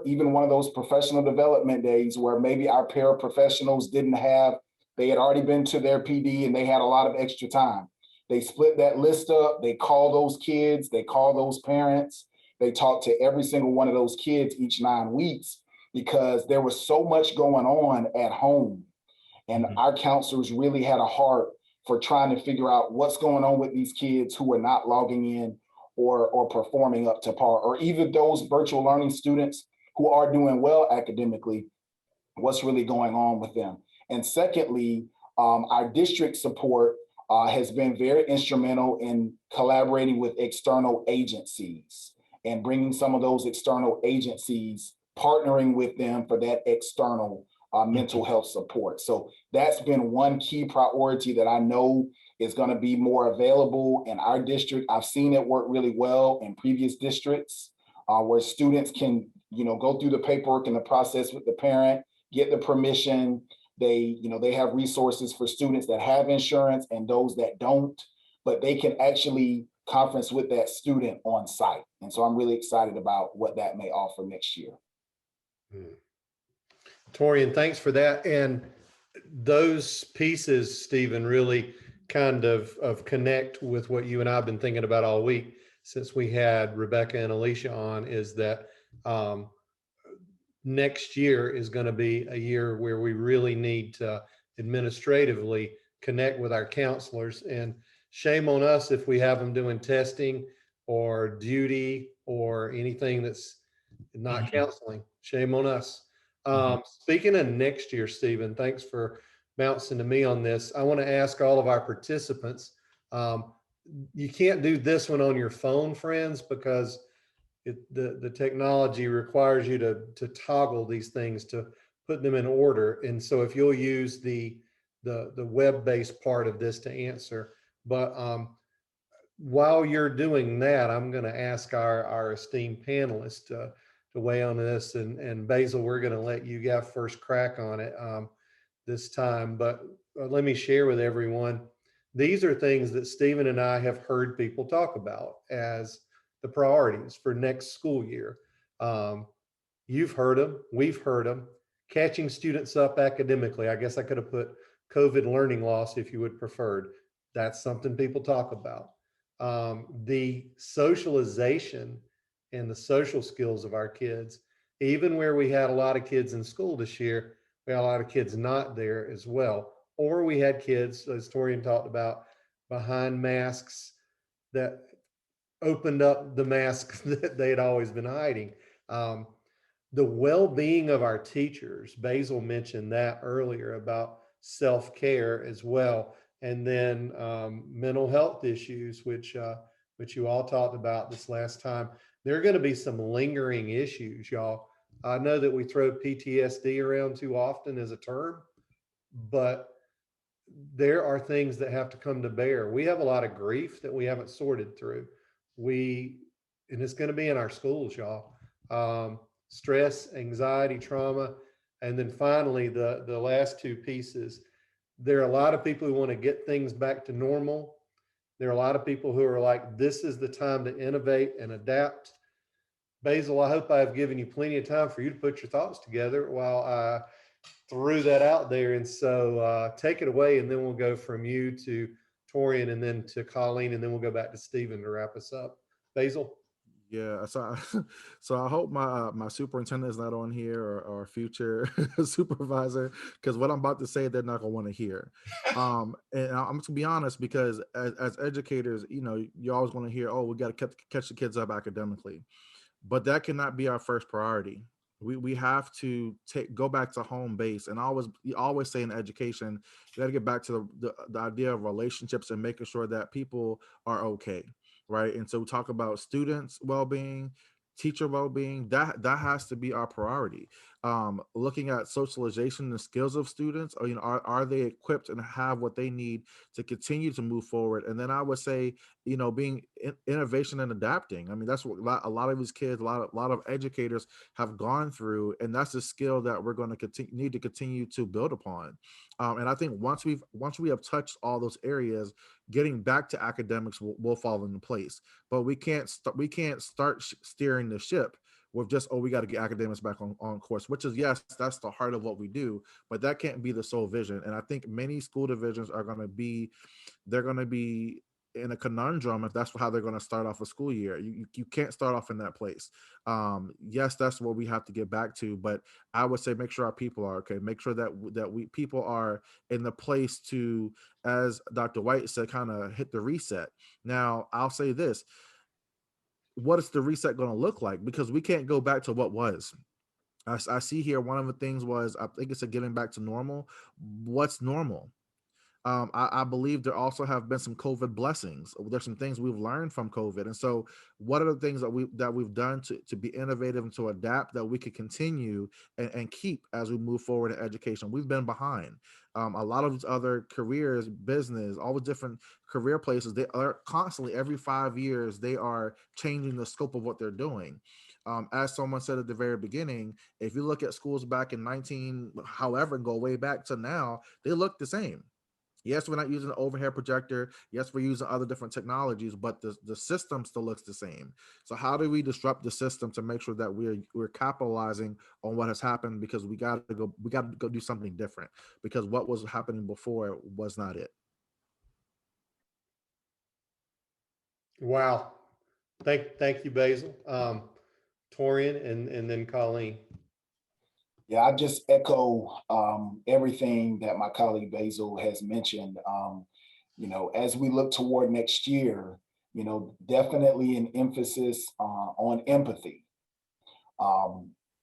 even one of those professional development days where maybe our paraprofessionals they had already been to their PD and they had a lot of extra time. They split that list up, they call those kids, they call those parents, they talk to every single one of those kids each 9 weeks, because there was so much going on at home. And our counselors really had a heart for trying to figure out what's going on with these kids who are not logging in or performing up to par, or even those virtual learning students who are doing well academically, what's really going on with them. And secondly, our district support has been very instrumental in collaborating with external agencies and bringing some of those external agencies, partnering with them for that external mental health support. So that's been one key priority that I know is going to be more available in our district. I've seen it work really well in previous districts where students can, go through the paperwork and the process with the parent, get the permission. They have resources for students that have insurance and those that don't, but they can actually conference with that student on site. And so I'm really excited about what that may offer next year. Torian, thanks for that. And those pieces, Stephen, really kind of connect with what you and I have been thinking about all week since we had Rebecca and Alicia on, is that next year is going to be a year where we really need to administratively connect with our counselors. And shame on us if we have them doing testing or duty or anything that's not counseling. Shame on us. Speaking of next year, Stephen, thanks for bouncing to me on this. I want to ask all of our participants, you can't do this one on your phone, friends, because the technology requires you to toggle these things to put them in order. And so if you'll use the web-based part of this to answer, but while you're doing that, I'm going to ask our esteemed panelists to weigh on this. And Basil, we're going to let you get first crack on it. this time, but let me share with everyone. These are things that Stephen and I have heard people talk about as the priorities for next school year. You've heard them, we've heard them. Catching students up academically. I guess I could have put COVID learning loss if you would preferred. That's something people talk about. The socialization and the social skills of our kids, even where we had a lot of kids in school this year, we had a lot of kids not there as well. Or we had kids, as Torian talked about, behind masks that opened up the mask that they had always been hiding. The well-being of our teachers, Basil mentioned that earlier about self-care as well, and then mental health issues, which you all talked about this last time. There are going to be some lingering issues, y'all. I know that we throw PTSD around too often as a term, but there are things that have to come to bear. We have a lot of grief that we haven't sorted through. And it's going to be in our schools, y'all. Stress, anxiety, trauma, and then finally the last two pieces. There are a lot of people who want to get things back to normal. There are a lot of people who are like, this is the time to innovate and adapt. Basil, I hope I've given you plenty of time for you to put your thoughts together while I threw that out there. And so take it away, and then we'll go from you to Torian and then to Colleen, and then we'll go back to Stephen to wrap us up. Basil? Yeah, so I hope my superintendent is not on here, or future supervisor, because what I'm about to say they're not gonna want to hear. And I'm to be honest, because as educators, you always want to hear, oh, we got to catch the kids up academically, but that cannot be our first priority. We have to go back to home base, and you always say in education, you got to get back to the idea of relationships and making sure that people are okay. Right. And so we talk about students' well-being, teacher well-being, that has to be our priority. Looking at socialization and skills of students, or, are they equipped and have what they need to continue to move forward? And then I would say, being innovation and adapting. I mean, that's what a lot of these kids, a lot of educators have gone through, and that's a skill that we're going to need to continue to build upon. And I think once we have touched all those areas, getting back to academics will fall into place. But we can't start steering the ship with just, oh, we got to get academics back on course, which is, yes, that's the heart of what we do, but that can't be the sole vision. And I think many school divisions are going to be in a conundrum if that's how they're going to start off a school year. You can't start off in that place. Yes, that's what we have to get back to, but I would say make sure our people are okay. Make sure that we people are in the place to, as Dr. White said, kind of hit the reset. Now, I'll say this: what is the reset going to look like? Because we can't go back to what was. I see here one of the things was, I think it's a getting back to normal. What's normal? I believe there also have been some COVID blessings. There's some things we've learned from COVID. And so what are the things that we've done to be innovative and to adapt that we could continue and keep as we move forward in education? We've been behind. A lot of these other careers, business, all the different career places, they are constantly, every 5 years, they are changing the scope of what they're doing. As someone said at the very beginning, if you look at schools back in however, go way back to now, they look the same. Yes, we're not using an overhead projector. Yes, we're using other different technologies, but the system still looks the same. So how do we disrupt the system to make sure that we're capitalizing on what has happened? Because we got to go do something different, because what was happening before was not it. Wow. Thank you, Basil. Torian and then Colleen. Yeah, I just echo everything that my colleague Basil has mentioned. As we look toward next year, definitely an emphasis on empathy.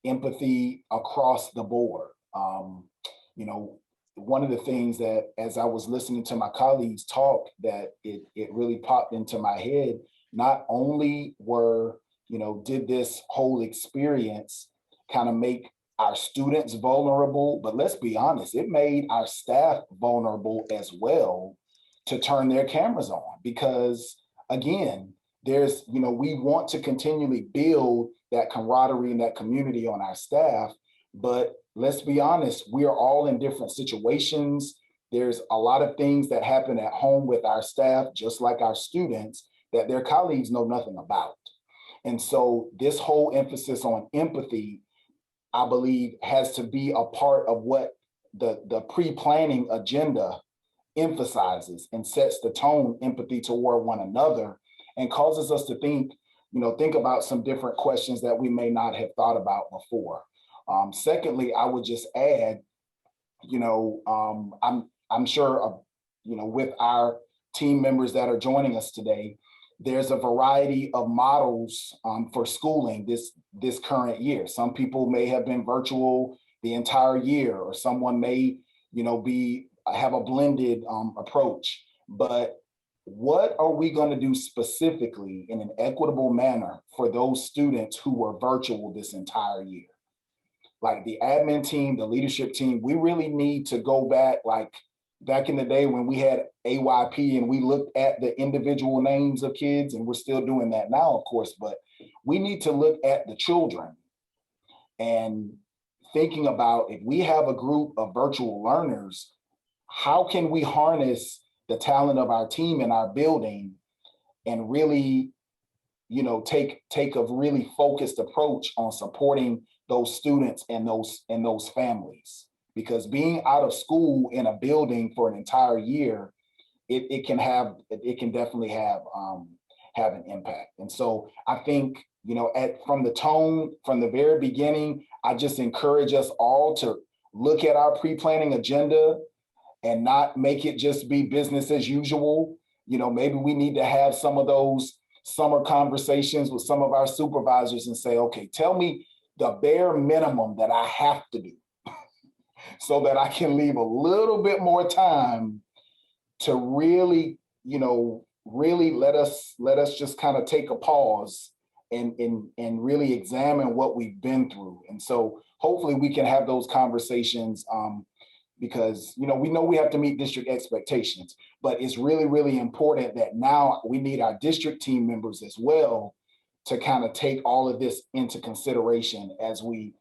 Empathy across the board. One of the things that, as I was listening to my colleagues talk, that it really popped into my head, not only did this whole experience kind of make our students vulnerable, but let's be honest, it made our staff vulnerable as well to turn their cameras on, because again, we want to continually build that camaraderie and that community on our staff, but let's be honest, we are all in different situations. There's a lot of things that happen at home with our staff, just like our students, that their colleagues know nothing about. And so this whole emphasis on empathy, I believe, has to be a part of what the pre-planning agenda emphasizes and sets the tone, empathy toward one another, and causes us to think about some different questions that we may not have thought about before. Secondly, I would just add, I'm sure, with our team members that are joining us today, there's a variety of models for schooling this current year. Some people may have been virtual the entire year, or someone may, have a blended approach. But what are we going to do specifically in an equitable manner for those students who were virtual this entire year? Like the admin team, the leadership team, we really need to go back, like back in the day when we had AYP and we looked at the individual names of kids, and we're still doing that now, of course, but we need to look at the children and thinking about, if we have a group of virtual learners, how can we harness the talent of our team in our building and really, take a really focused approach on supporting those students and those families? Because being out of school in a building for an entire year, it can definitely have an impact. And so I think, from the tone, from the very beginning, I just encourage us all to look at our pre-planning agenda and not make it just be business as usual. Maybe we need to have some of those summer conversations with some of our supervisors and say, okay, tell me the bare minimum that I have to do so that I can leave a little bit more time to really, really let us just kind of take a pause and really examine what we've been through. And so hopefully we can have those conversations because, we know we have to meet district expectations, but it's really, really important that now we need our district team members as well to kind of take all of this into consideration as we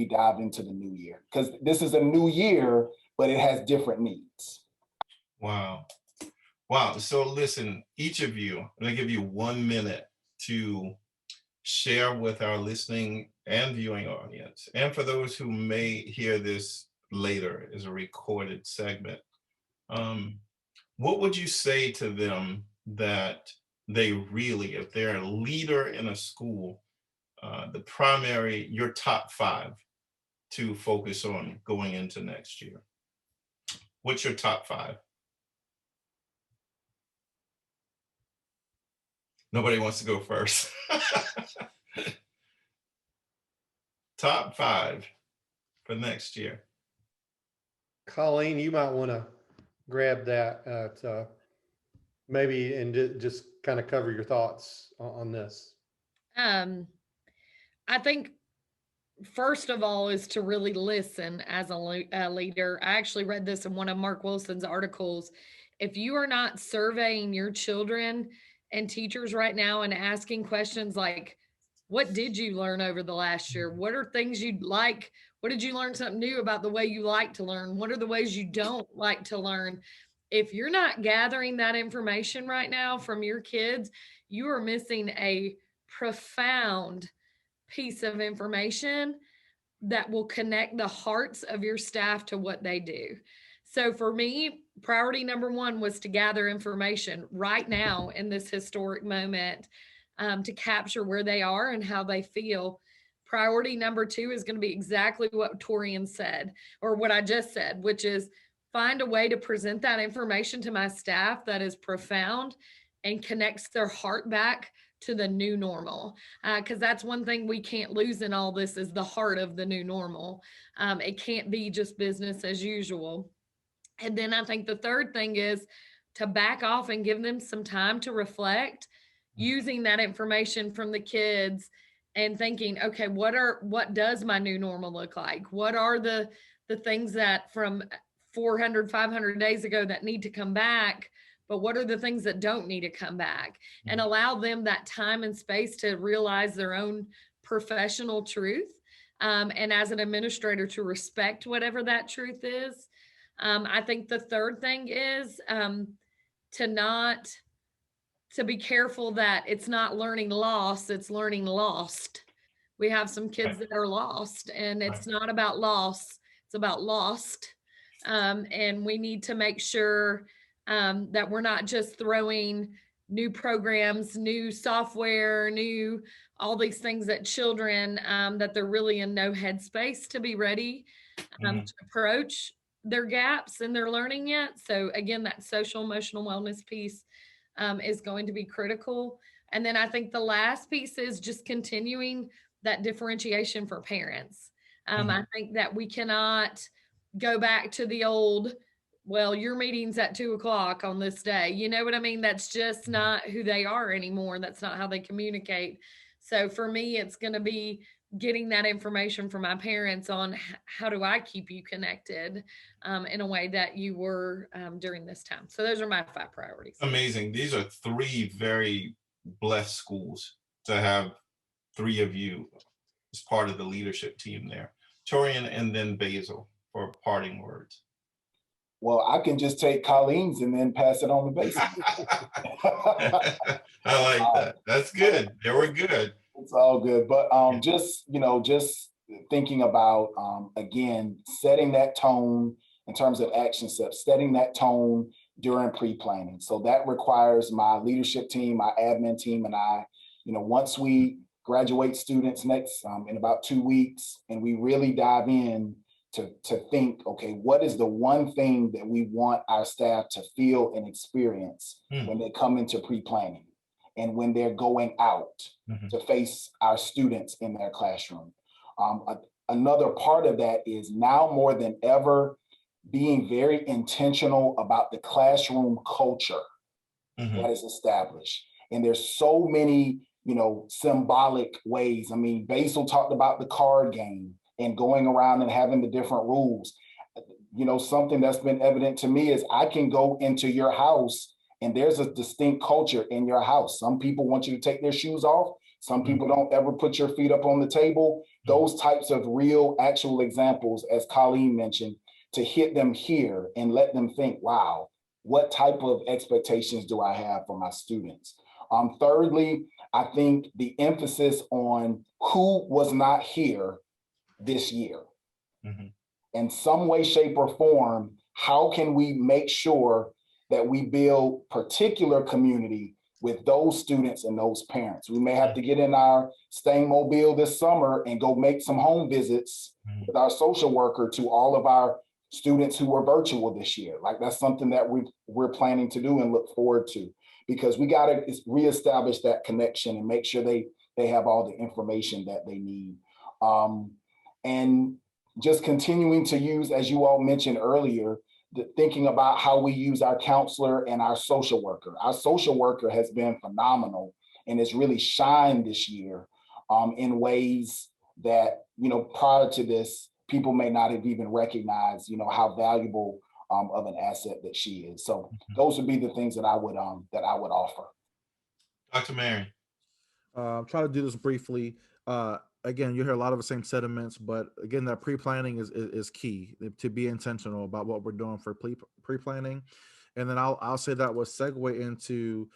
dive into the new year, because this is a new year, but it has different needs. Wow. So listen, each of you, I'm going to give you 1 minute to share with our listening and viewing audience, and for those who may hear this later as a recorded segment, what would you say to them that they really, if they're a leader in a school, your top 5 to focus on going into next year? What's your top 5? Nobody wants to go first. Top 5 for next year. Colleen, you might want to grab that maybe and just kind of cover your thoughts on this. I think first of all is to really listen as a leader. I actually read this in one of Mark Wilson's articles. If you are not surveying your children and teachers right now and asking questions like, what did you learn over the last year? What are things you'd like? What did you learn something new about the way you like to learn? What are the ways you don't like to learn? If you're not gathering that information right now from your kids, you are missing a profound piece of information that will connect the hearts of your staff to what they do. So for me, priority number 1 was to gather information right now in this historic moment, to capture where they are and how they feel. Priority number 2 is going to be exactly what Torian said, or what I just said, which is find a way to present that information to my staff that is profound and connects their heart back to the new normal. Because that's one thing we can't lose in all this is the heart of the new normal. It can't be just business as usual. And then I think the third thing is to back off and give them some time to reflect, using that information from the kids and thinking, okay, what does my new normal look like? What are the things that from 400, 500 days ago that need to come back? But what are the things that don't need to come back? And allow them that time and space to realize their own professional truth. and as an administrator to respect whatever that truth is. I think the third thing is to be careful that it's not learning loss, it's learning lost. We have some kids that are lost, and it's not about loss, it's about lost. And we need to make sure that we're not just throwing new programs, new software, new all these things at children, that they're really in no headspace to be ready to approach their gaps in their learning yet. So again, that social emotional wellness piece is going to be critical. And then I think the last piece is just continuing that differentiation for parents. I think that we cannot go back to the old, well, your meeting's at 2:00 on this day. You know what I mean? That's just not who they are anymore. That's not how they communicate. So for me, it's going to be getting that information from my parents on how do I keep you connected in a way that you were during this time. So those are my 5 priorities. Amazing. These are 3 very blessed schools to have 3 of you as part of the leadership team there. Torian and then Basil for parting words. Well, I can just take Colleen's and then pass it on to Basil. I like that. That's good. They were good. It's all good. But just thinking about, again, setting that tone in terms of action steps, setting that tone during pre-planning. So that requires my leadership team, my admin team, and I, once we graduate students next in about 2 weeks, and we really dive in to think, okay, what is the one thing that we want our staff to feel and experience when they come into pre-planning and when they're going out to face our students in their classroom. Another part of that is now more than ever being very intentional about the classroom culture that is established. And there's so many, symbolic ways. I mean, Basil talked about the card game and going around and having the different rules. Something that's been evident to me is I can go into your house and there's a distinct culture in your house. Some people want you to take their shoes off. Some people don't ever put your feet up on the table. Those types of real, actual examples, as Colleen mentioned, to hit them here and let them think, wow, what type of expectations do I have for my students? Thirdly, I think the emphasis on who was not here this year. In some way, shape, or form, how can we make sure that we build particular community with those students and those parents? We may have to get in our Staying Mobile this summer and go make some home visits with our social worker to all of our students who were virtual this year. Like, that's something that we're planning to do and look forward to, because we got to reestablish that connection and make sure they have all the information that they need. And just continuing to use, as you all mentioned earlier, thinking about how we use our counselor and our social worker. Our social worker has been phenomenal and has really shined this year in ways that, prior to this, people may not have even recognized, how valuable of an asset that she is. So those would be the things that I would offer. Dr. Marin. Try to do this briefly. Again, you hear a lot of the same sentiments, but again, that pre-planning is key, to be intentional about what we're doing for pre-planning. And then I'll say that will segue into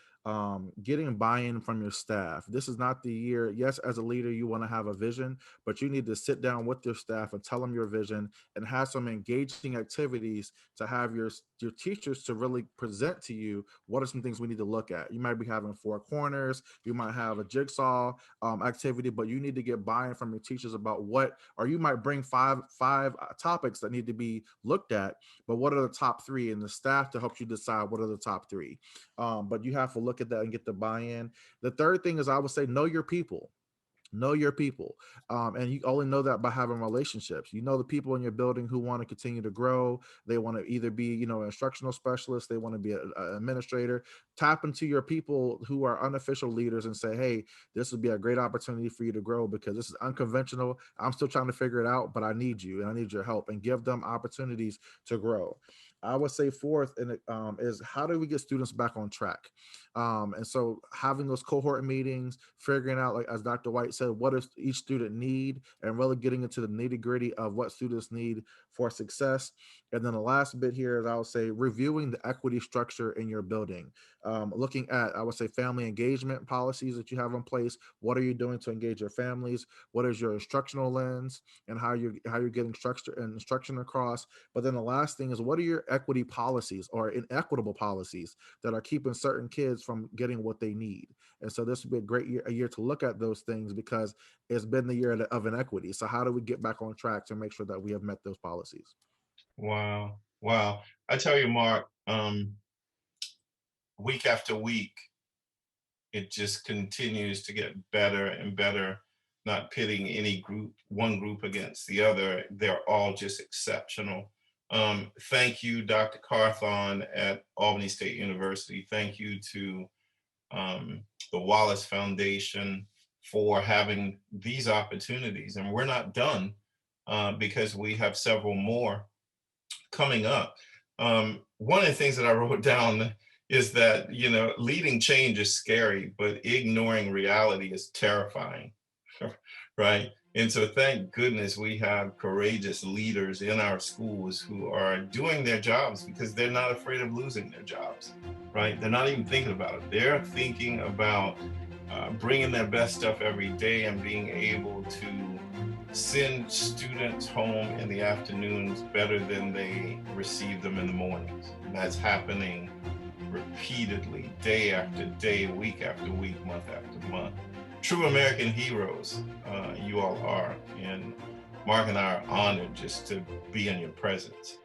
getting buy-in from your staff. This is not the year. Yes, as a leader, you want to have a vision, but you need to sit down with your staff and tell them your vision and have some engaging activities to have your teachers to really present to you what are some things we need to look at. You might be having 4 corners, you might have a jigsaw activity, but you need to get buy-in from your teachers about what, or you might bring five topics that need to be looked at, but what are the top 3, and the staff to help you decide what are the top 3. But you have to look at that and get the buy-in. The third thing is, I would say, know your people. Know your people. And you only know that by having relationships. You know the people in your building who want to continue to grow. They want to either be, an instructional specialist. They want to be an administrator. Tap into your people who are unofficial leaders and say, hey, this would be a great opportunity for you to grow because this is unconventional. I'm still trying to figure it out, but I need you and I need your help, and give them opportunities to grow. I would say fourth and is how do we get students back on track? And so having those cohort meetings, figuring out, like as Dr. White said, what does each student need, and really getting into the nitty gritty of what students need for success. And then the last bit here is I would say reviewing the equity structure in your building, looking at, I would say, family engagement policies that you have in place. What are you doing to engage your families? What is your instructional lens, and how you're getting structure and instruction across? But then the last thing is, what are your equity policies or inequitable policies that are keeping certain kids from getting what they need? And so this would be a great year, a year to look at those things, because it's been the year of inequity. So how do we get back on track to make sure that we have met those policies? Wow. Wow. I tell you, Mark, week after week, it just continues to get better and better, not pitting one group against the other. They're all just exceptional. Thank you, Dr. Carthon at Albany State University. Thank you to the Wallace Foundation for having these opportunities. And we're not done because we have several more coming up. One of the things that I wrote down is that, leading change is scary, but ignoring reality is terrifying, right? And so thank goodness we have courageous leaders in our schools who are doing their jobs because they're not afraid of losing their jobs, right? They're not even thinking about it. They're thinking about bringing their best stuff every day and being able to send students home in the afternoons better than they receive them in the mornings. And that's happening repeatedly, day after day, week after week, month after month. True American heroes, you all are. And Mark and I are honored just to be in your presence.